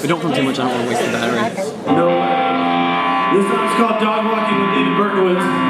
But don't film too much, I don't want to waste the battery. No. This song's called Dog Walking with David Berkowitz.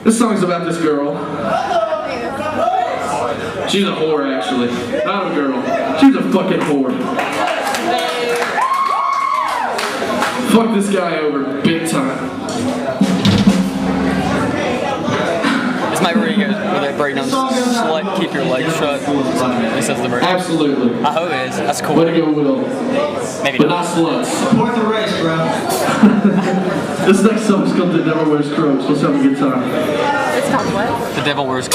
This song's about this girl. She's a whore, actually. Not a girl. She's a fucking whore. Fuck this guy over big time. This might be where you guys, where that breakdown slut, keep your legs shut. This is the verse. Absolutely. I hope it is. That's cool. Way to go, Will. Maybe But not. not sluts. Support the race, bro. This next song's called The Devil Wears Croaks. Let's have a good time. It's called what? The devil wears.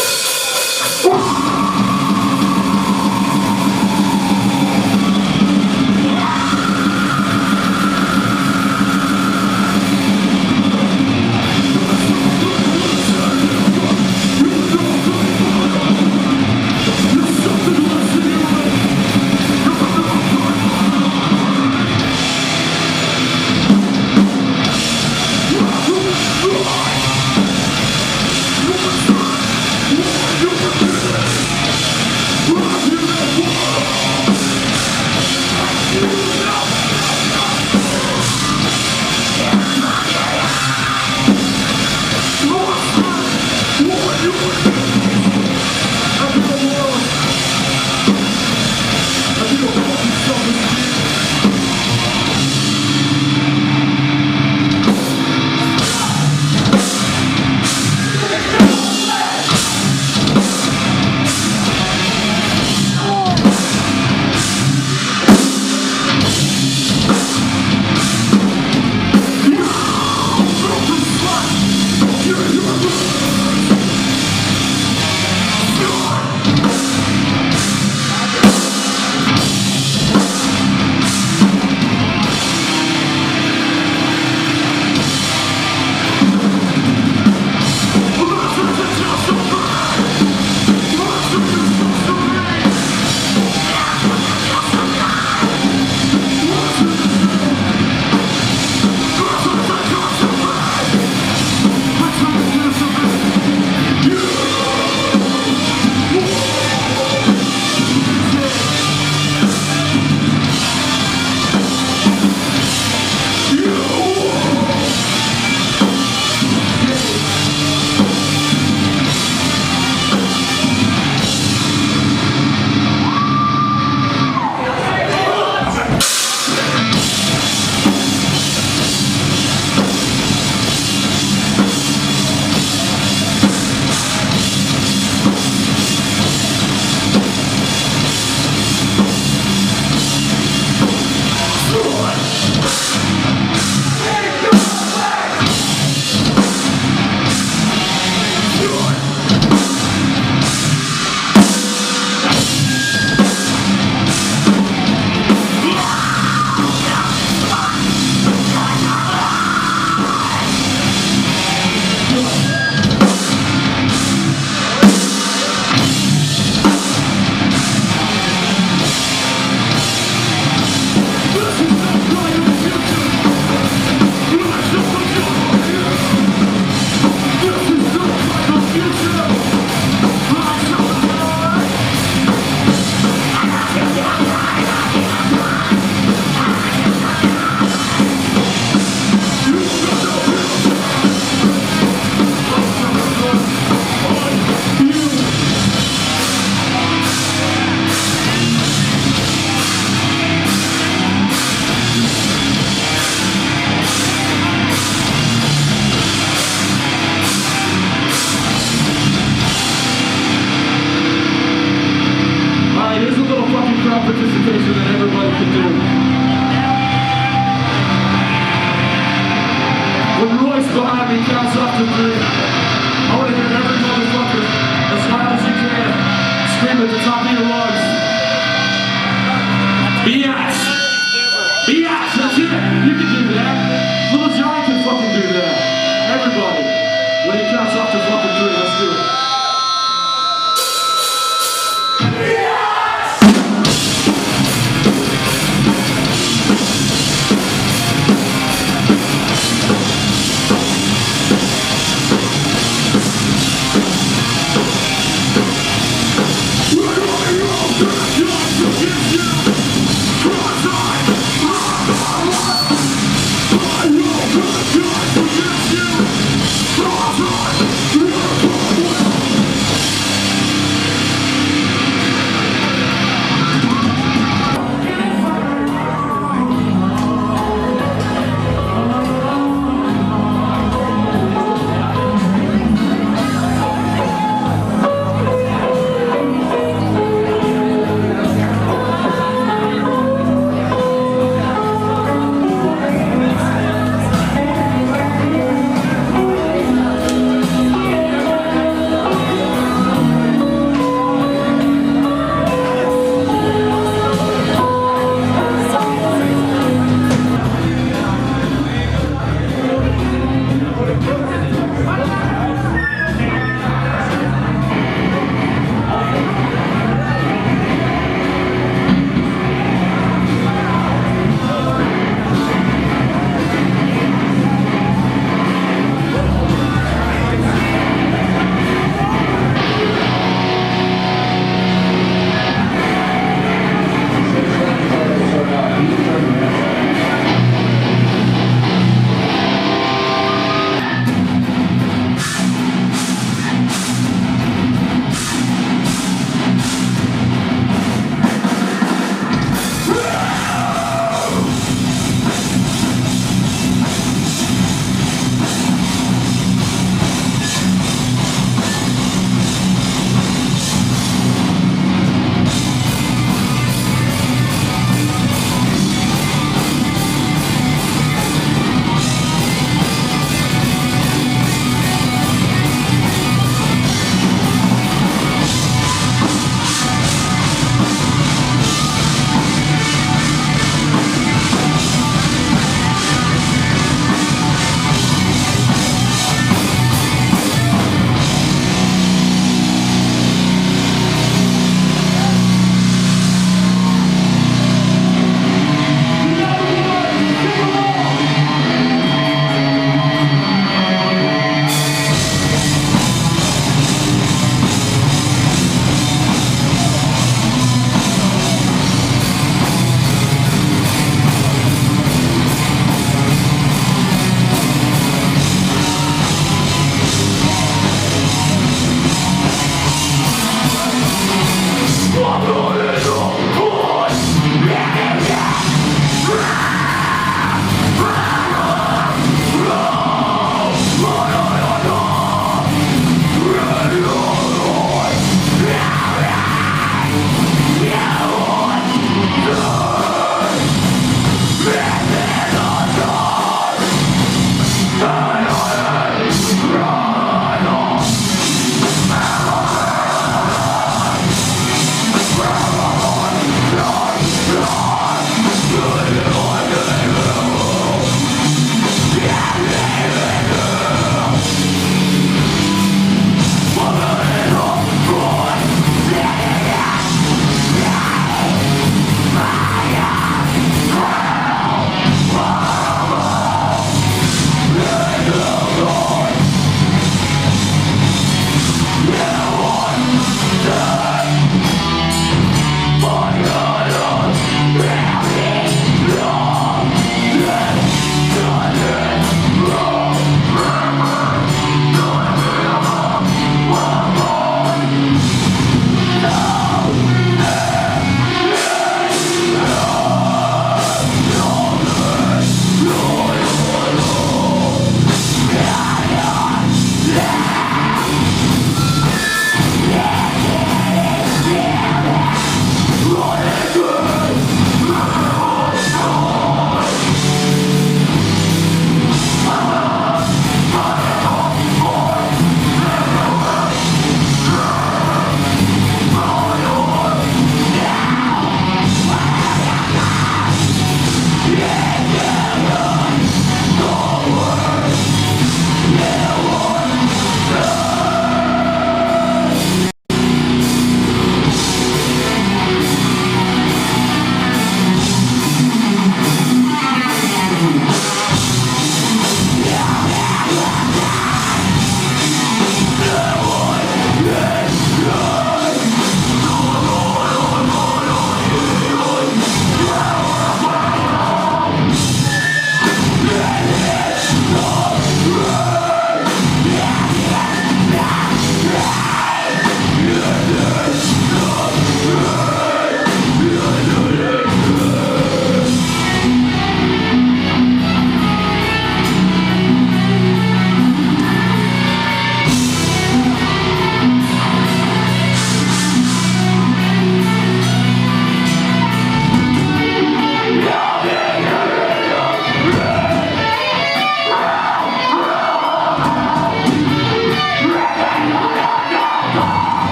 participation that everybody can do. When Royce behind me counts up to 3, I want to hear every motherfucker as loud as you can scream at the top of your lungs. Biatch! Biatch! That's it! You can do that. Little Johnny can fucking do that. Everybody. When he counts up to fucking 3, let's do it. We're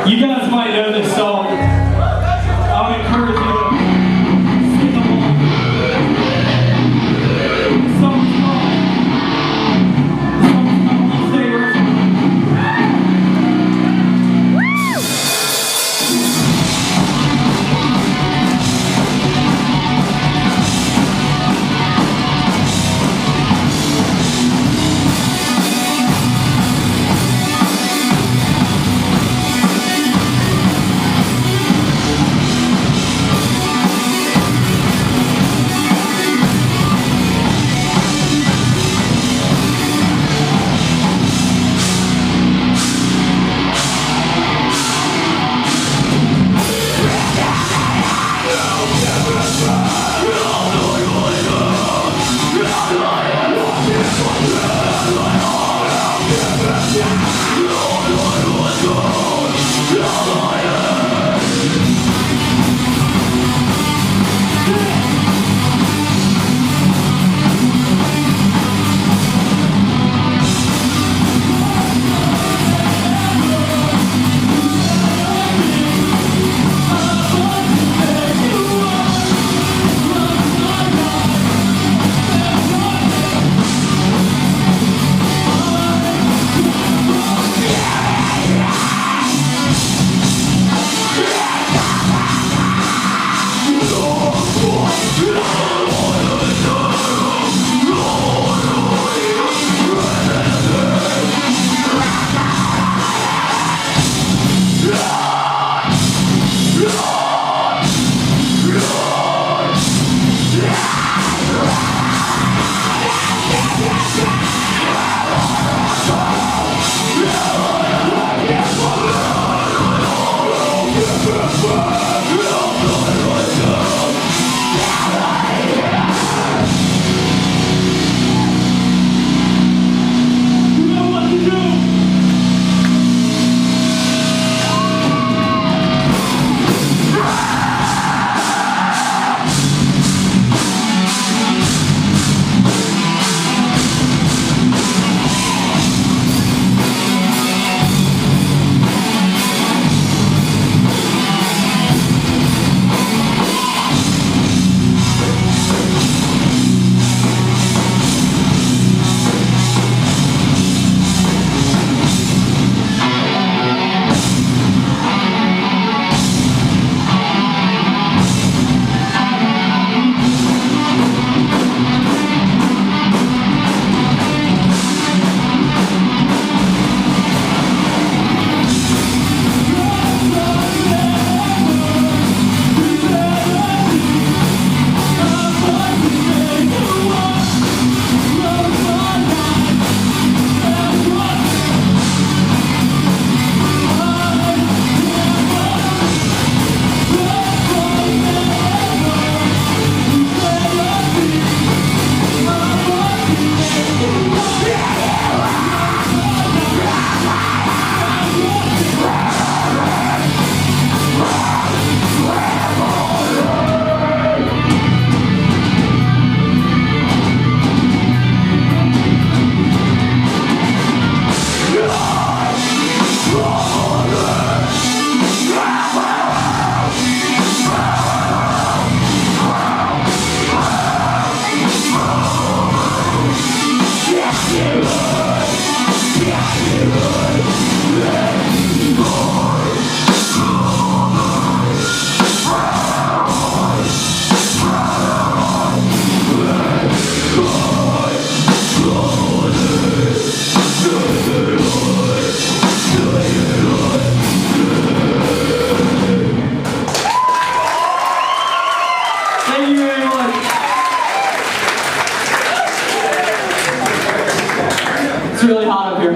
You guys might know this song. I would encourage you to sing along. The song's called Love Stained Razor. Really hot up here.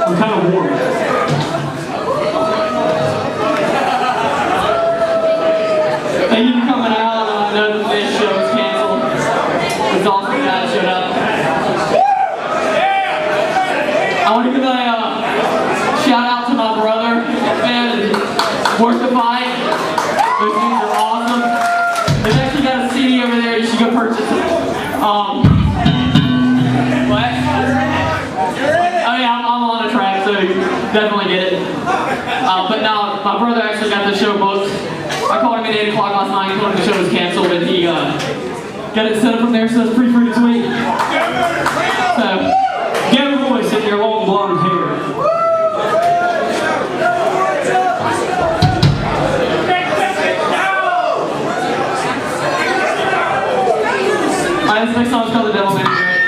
I'm kind of warm. Thank you for coming out. I know that this show is canceled. It's awesome that I showed up. I want to give a shout out to my brother, Ben, and Worshify. Those dudes are awesome. They've actually got a CD over there. You should go purchase it. What? Oh yeah, My brother actually got the show booked. I called him at 8 o'clock last night, told him the show was canceled, and he got it set up from there, so it's pretty freaking sweet. So, Get a voice in your long blonde hair. alright, this next song's called The Devil Made Me Do It.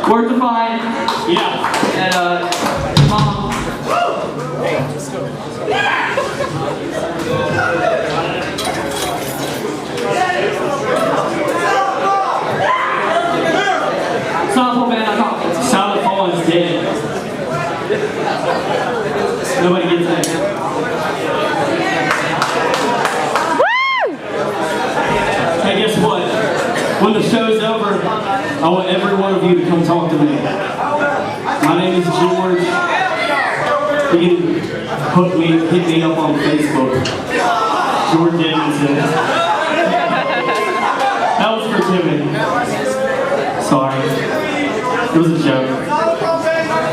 Wortified. Yeah. And Mom. Silent Fall is dead. Nobody gets that. Hey, guess what? When the show's over, I want every one of you to come talk to me. My name is George. You can hit me up on Facebook. George Edmondson. That was for Timmy. Sorry. It was a joke.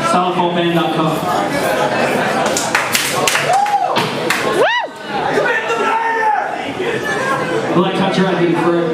SilentFallBand.com. Well, that cut your idea for it.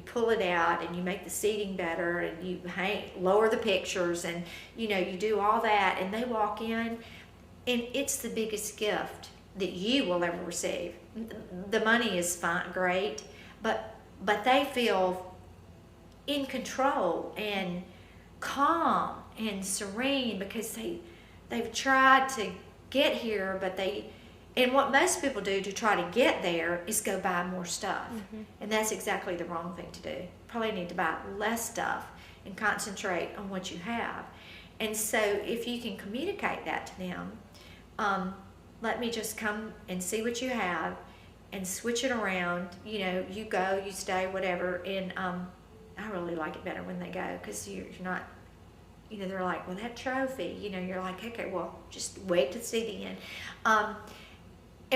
pull it out and you make the seating better and you lower the pictures and you do all that, and they walk in and it's the biggest gift that you will ever receive. The money is fine, great, but they feel in control and calm and serene because they've tried to get here, and what most people do to try to get there is go buy more stuff. And that's exactly the wrong thing to do. Probably need to buy less stuff and concentrate on what you have. And so if you can communicate that to them, let me just come and see what you have and switch it around. You go, you stay, whatever. And I really like it better when they go, because you're not, they're like, well, that trophy, you're like, okay, well, just wait to see the end.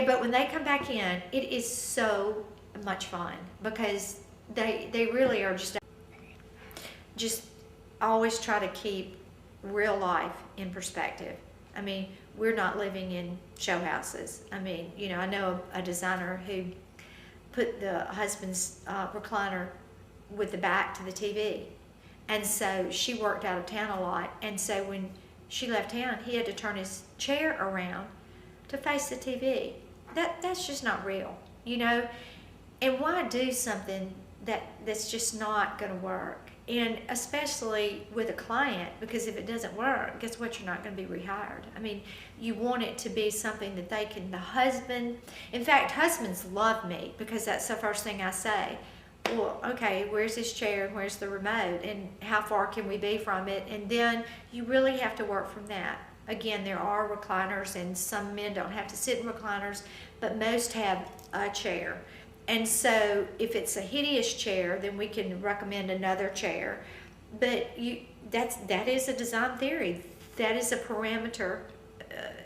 But when they come back in, it is so much fun because they really are just always try to keep real life in perspective. I mean, we're not living in show houses. I mean, I know a designer who put the husband's recliner with the back to the TV. And so she worked out of town a lot. And so when she left town, he had to turn his chair around to face the TV. That's just not real, And why do something that's just not going to work? And especially with a client, because if it doesn't work, guess what? You're not going to be rehired. I mean, you want it to be something that the husband, in fact, husbands love me because that's the first thing I say. Well, okay, where's this chair and where's the remote and how far can we be from it? And then you really have to work from that. Again, there are recliners and some men don't have to sit in recliners, but most have a chair. And so if it's a hideous chair, then we can recommend another chair. But that is a design theory. That is a parameter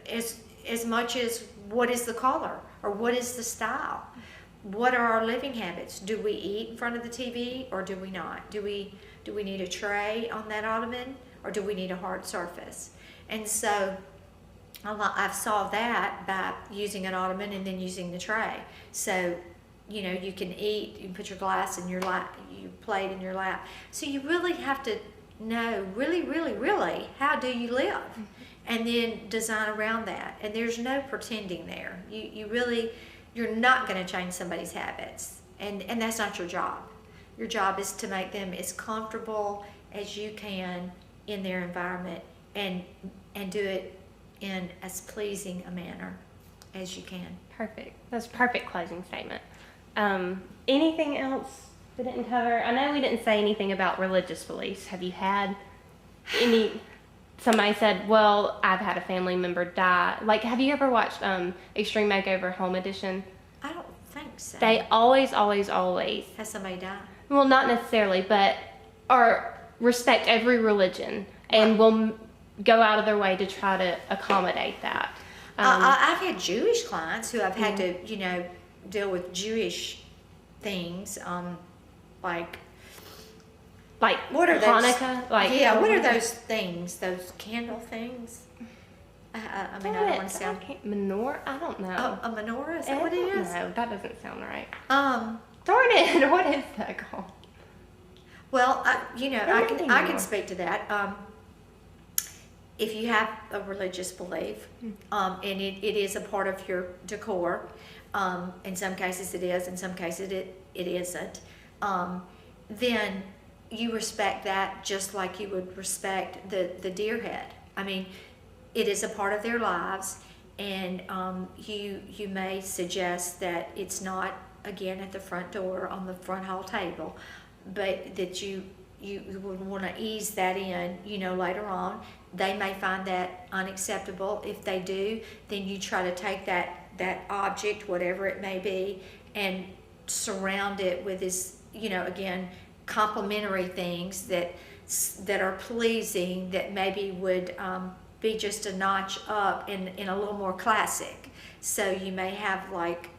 as much as what is the color or what is the style. What are our living habits? Do we eat in front of the TV or do we not? Do we need a tray on that ottoman or do we need a hard surface? And so I've solved that by using an ottoman and then using the tray. So, you can eat, you can put your glass in your lap, your plate in your lap. So you really have to know, really, really, really, how do you live? And then design around that. And there's no pretending there. You're not going to change somebody's habits. And that's not your job. Your job is to make them as comfortable as you can in their environment and do it in as pleasing a manner as you can. Perfect. That's a perfect closing statement. Anything else we didn't cover? I know we didn't say anything about religious beliefs. Have you had somebody said, well, I've had a family member die. Like, have you ever watched Extreme Makeover Home Edition? I don't think so. They always Has somebody died? Well, not necessarily, but respect every religion and will go out of their way to try to accommodate that. I've had Jewish clients who I've had to, deal with Jewish things, like what are Hanukkah? Those? What are those things? Those candle things? I mean, I don't want to sound menorah. I don't know. A menorah? Is that what it is? No, that doesn't sound right. Darn it! What is that called? Well, I can speak to that. If you have a religious belief, and it is a part of your decor, in some cases it is, in some cases it isn't, then you respect that just like you would respect the deer head. I mean, it is a part of their lives, and you may suggest that it's not, again, at the front door on the front hall table, but that you would want to ease that in, later on. They may find that unacceptable. If they do, then you try to take that object, whatever it may be, and surround it with this, again, complementary things that are pleasing, that maybe would be just a notch up in a little more classic. So you may have like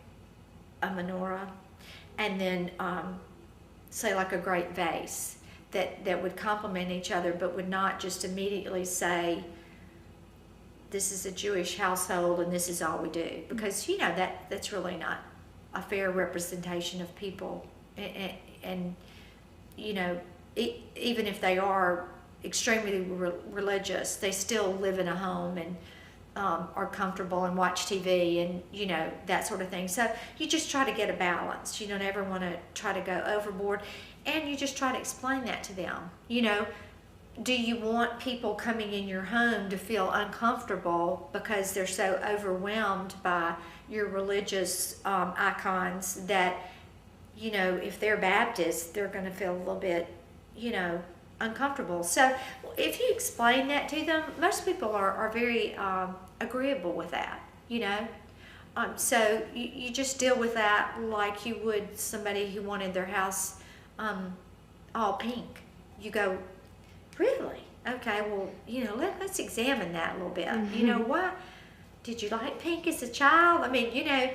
a menorah, and then say like a great vase that would complement each other, but would not just immediately say, this is a Jewish household and this is all we do, because that's really not a fair representation of people. And you know, even if they are extremely religious, they still live in a home and are comfortable and watch TV and, you know, that sort of thing. So you just try to get a balance. You don't ever want to try to go overboard, and you just try to explain that to them. You know, do you want people coming in your home to feel uncomfortable because they're so overwhelmed by your religious icons that, you know, if they're Baptist, they're going to feel a little bit, you know, uncomfortable. So if you explain that to them, most people are very agreeable with that, you know. So you just deal with that like you would somebody who wanted their house all pink. You go, really? Okay, well, you know, let's examine that a little bit. You know, why did you like pink as a child? I mean, you know,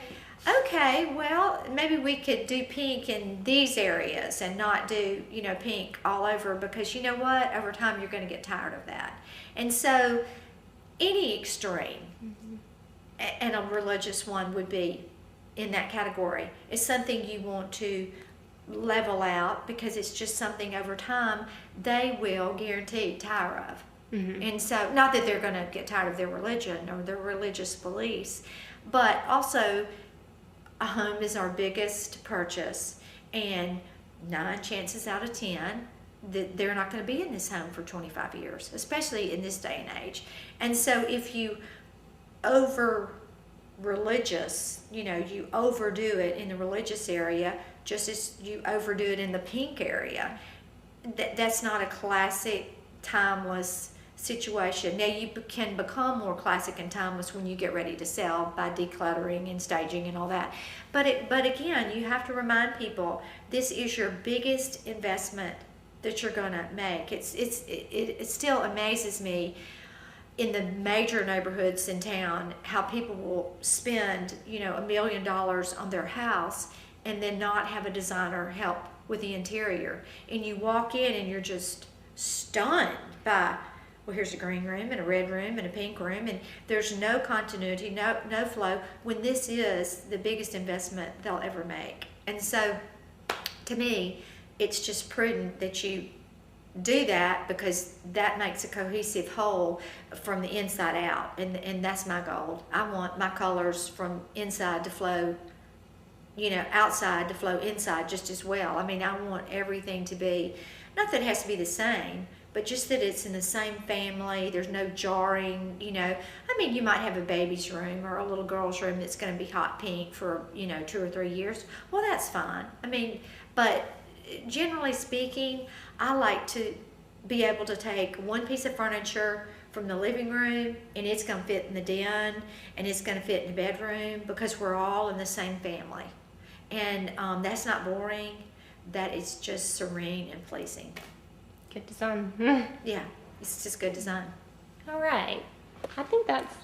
okay, well, maybe we could do pink in these areas and not do, you know, pink all over, because you know what? Over time, you're going to get tired of that. And so any extreme, and a religious one would be in that category, is something you want to level out, because it's just something over time they will guaranteed tire of. And so, not that they're going to get tired of their religion or their religious beliefs, but also a home is our biggest purchase, and 9 chances out of 10 that they're not going to be in this home for 25 years, especially in this day and age. And so if you over religious, you know, you overdo it in the religious area, just as you overdo it in the pink area, that's not a classic, timeless situation. Now you can become more classic and timeless when you get ready to sell by decluttering and staging and all that. But again, you have to remind people, this is your biggest investment that you're going to make. It still amazes me in the major neighborhoods in town how people will spend, you know, $1 million on their house and then not have a designer help with the interior. And you walk in and you're just stunned by, well, here's a green room and a red room and a pink room, and there's no continuity, no flow, when this is the biggest investment they'll ever make. And so, to me, it's just prudent that you do that, because that makes a cohesive whole from the inside out, and that's my goal. I want my colors from inside to flow, you know, outside to flow inside just as well. I mean, I want everything to be, not that it has to be the same, but just that it's in the same family. There's no jarring, you know. I mean, you might have a baby's room or a little girl's room that's going to be hot pink for, you know, 2 or 3 years. Well, that's fine. I mean, but generally speaking, I like to be able to take one piece of furniture from the living room and it's going to fit in the den and it's going to fit in the bedroom, because we're all in the same family. And that's not boring. That is just serene and pleasing. Good design. Yeah, it's just good design. All right. I think that's